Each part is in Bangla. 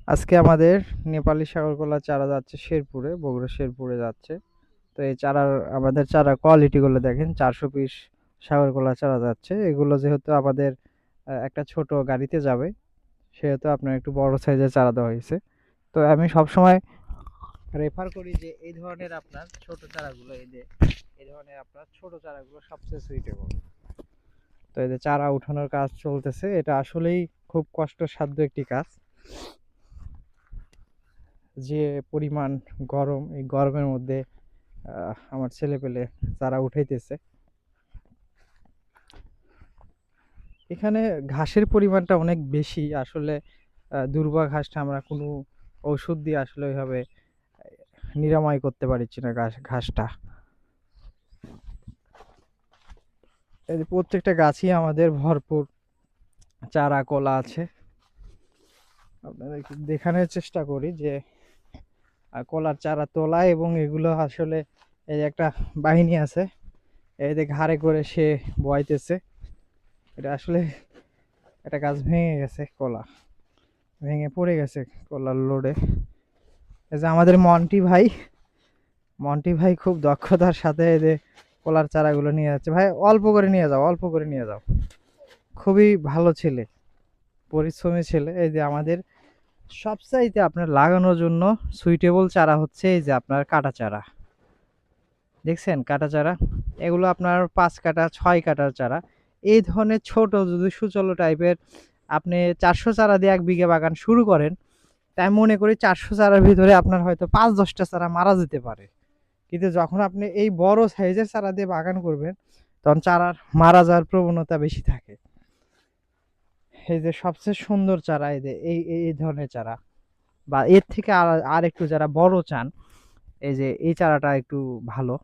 আজকে আমাদের নেপালি সাগরকলা চারা যাচ্ছে শেরপুরে, বগুড়া শেরপুরে যাচ্ছে। তো এই চারার আমাদের চারা কোয়ালিটি গুলো দেখেন, 400 পিস সাগরকলা চারা যাচ্ছে। এগুলো যেহেতু আমাদের একটা ছোট গাড়িতে যাবে, সেহেতু আপনার একটু বড় সাইজের চারা দেওয়া হয়েছে। তো আমি সবসময় রেফার করি যে এই ধরনের আপনার ছোট চারাগুলো, এই ধরনের আপনার ছোট চারাগুলো সবচেয়ে সুইটেবল। তো এই যে চারা উঠানোর কাজ চলতেছে, এটা আসলেই খুব কষ্টসাধ্য একটি কাজ। যে পরিমাণ গরম, এই গরমের মধ্যে আমার ছেলেপেলে চারা উঠাইতেছে। এখানে ঘাসের পরিমাণটা অনেক বেশি আসলে। দুর্বা ঘাসটা আমরা কোনো ওষুধ দিয়ে আসলে ওইভাবে নিরাময় করতে পারছি না ঘাসটা। এই যে প্রত্যেকটা গাছই আমাদের ভরপুর চারা কলা আছে। আপনাদের দেখানোর চেষ্টা করি যে কলার চারা তোলা, এবং এগুলো আসলে এই যে একটা বাহিনী আছে, এই যে ঘাড়ে করে সে বয়াইতেছে। এটা আসলে একটা গাছ ভেঙে গেছে, কলা ভেঙে পড়ে গেছে কলার লোডে। এই যে আমাদের মন্টি ভাই খুব দক্ষতার সাথে এই যে কলার চারাগুলো নিয়ে যাচ্ছে। ভাই অল্প করে নিয়ে যাও, অল্প করে নিয়ে যাও। খুবই ভালো ছেলে, পরিশ্রমী ছেলে। এই যে আমাদের সবচাইতে আপনার লাগানোর জন্য সুইটেবল চারা হচ্ছে এই যে আপনার কাটা চারা। দেখছেন কাটা চারা, এগুলো আপনার 5 কাটা 6 কাটার চারা। এই ধরনের ছোট যদি সুচলো টাইপের আপনি 400 চারা দিয়ে 1 বিঘা বাগান শুরু করেন, তাই মনে করি 400 চারার ভিতরে আপনার হয়তো 5-10টা চারা মারা যেতে পারে। কিন্তু যখন আপনি এই বড় সাইজের চারা দিয়ে বাগান করবেন, তখন চারার মারা যাওয়ার প্রবণতা বেশি থাকে। এই যে সবচেয়ে সুন্দর চারা এই যে এই ধরনের চারা, বা এর থেকে আর একটু যারা বড় চান, এই যে এই চারাটা একটু ভালো,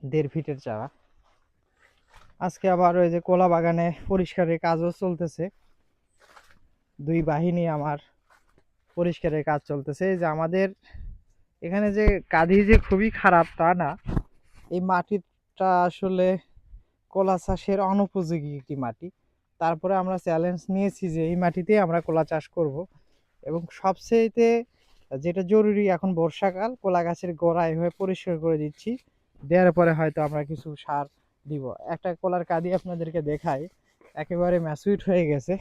1.5 ফিটের চারা। আজকে আবার ওই যে কলা বাগানে পরিষ্কারের কাজও চলতেছে। দুই বাহিনী আমার পরিষ্কারের কাজ চলতেছে। এই যে আমাদের এখানে যে কাঁদি যে খুবই খারাপ তা না, এই মাটিটা আসলে কলা চাষের অনুপযোগী একটি মাটি। তারপরে আমরা চ্যালেঞ্জ নিয়েছি যে এই মাটিতে আমরা কলা চাষ করব। এবং সবচেয়েতে যেটা জরুরি, এখন বর্ষাকাল, কলা গাছের গোড়া এভাবে পরিষ্কার করে দিচ্ছি। দেওয়ার পরে হয়তো আমরা কিছু সার দিব। একটা কলার কাঁদি আপনাদেরকে দেখাই, একেবারে ম্যাচুইট হয়ে গেছে।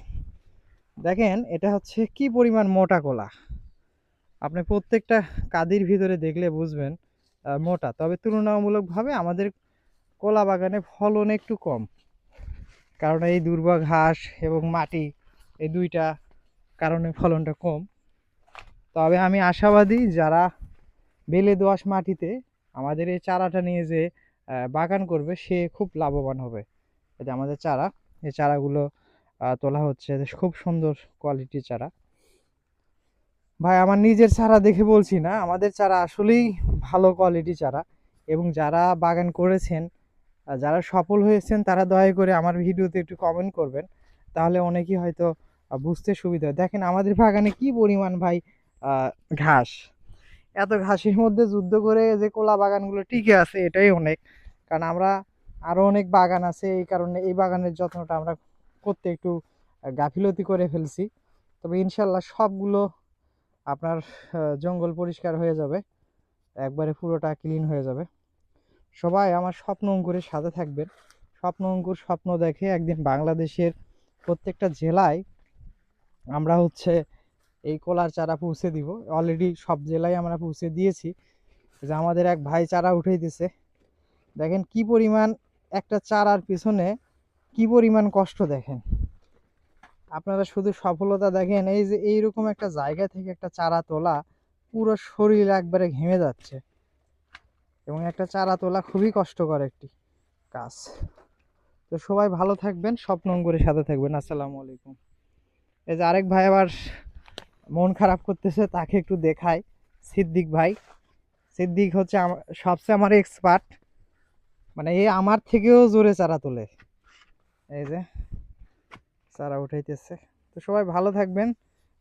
দেখেন এটা হচ্ছে কি পরিমাণ মোটা কলা। আপনি প্রত্যেকটা কাদির ভিতরে দেখলে বুঝবেন মোটা। তবে তুলনামূলকভাবে আমাদের কলা বাগানে ফলন একটু কম, কারণ এই দুর্বা ঘাস এবং মাটি, এই দুইটা কারণে ফলনটা কম। তবে আমি আশাবাদী, যারা বেলে দোআঁশ মাটিতে আমাদের এই চারাটা নিয়ে যে বাগান করবে, সে খুব লাভবান হবে। এই যে আমাদের চারা, এই চারাগুলো তোলা হচ্ছে, খুব সুন্দর কোয়ালিটির চারা। ভাই আমার নিজের চারা দেখে বলছি না, আমাদের চারা আসলেই ভালো কোয়ালিটি চারা। এবং যারা বাগান করেছেন, যারা সফল হয়েছেন, তারা দয়া করে আমার ভিডিওতে একটু কমেন্ট করবেন, তাহলে অনেকেই হয়তো বুঝতে সুবিধা হয়। দেখেন আমাদের বাগানে কি পরিমাণ ভাই ঘাস। এত ঘাসের মধ্যে যুদ্ধ করে যে কলা বাগানগুলো টিকে আছে, এটাই অনেক। কারণ আমরা আরও অনেক বাগান আছে, এই কারণে এই বাগানের যত্নটা আমরা করতে একটু গাফিলতি করে ফেলছি। তবে ইনশাল্লাহ সবগুলো আপনার জঙ্গল পরিষ্কার হয়ে যাবে, একবারে পুরোটা ক্লিন হয়ে যাবে। সবাই আমার স্বপ্ন অঙ্কুরের সাথে থাকবেন। স্বপ্ন অঙ্কুর স্বপ্ন দেখে একদিন বাংলাদেশের প্রত্যেকটা জেলায় আমরা হচ্ছে এই কলার চারা পৌঁছে দিব। অলরেডি সব জেলায় আমরা পৌঁছে দিয়েছি। যে আমাদের এক ভাই চারা উঠাইতেছে, দেখেন কি পরিমাণ একটা চারার পিছনে কি পরিমাণ কষ্ট। দেখেন আপনারা শুধু সফলতা দেখেন, এই যে এইরকম একটা জায়গা থেকে একটা চারা তোলা, পুরো শরীর একবারে ঘেমে যাচ্ছে। এবং একটা চারা তোলা খুবই কষ্টকর একটি কাজ। তো সবাই ভালো থাকবেন, স্বপ্ন অঙ্কুরের সাথে থাকবেন। আসসালামু আলাইকুম। এই যে আরেক ভাই আবার মন খারাপ করতেছে, তাকে একটু দেখাই। সিদ্দিক ভাই, সিদ্দিক হচ্ছে সবচেয়ে আমার এক্সপার্ট, মানে এই আমার থেকেও জোরে চারা তোলে। এই যে চারা উঠাইতেছে। তো সবাই ভালো থাকবেন।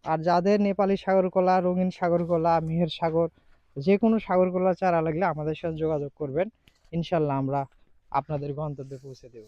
আর যাদের নেপালি সাগরকলা, রঙিন সাগরকলা, মেহের সাগর, যে কোনো সাগরকলা চারা লাগলে আমাদের সাথে যোগাযোগ করবেন। ইনশাল্লাহ আমরা আপনাদের গন্তব্যে পৌঁছে দেব।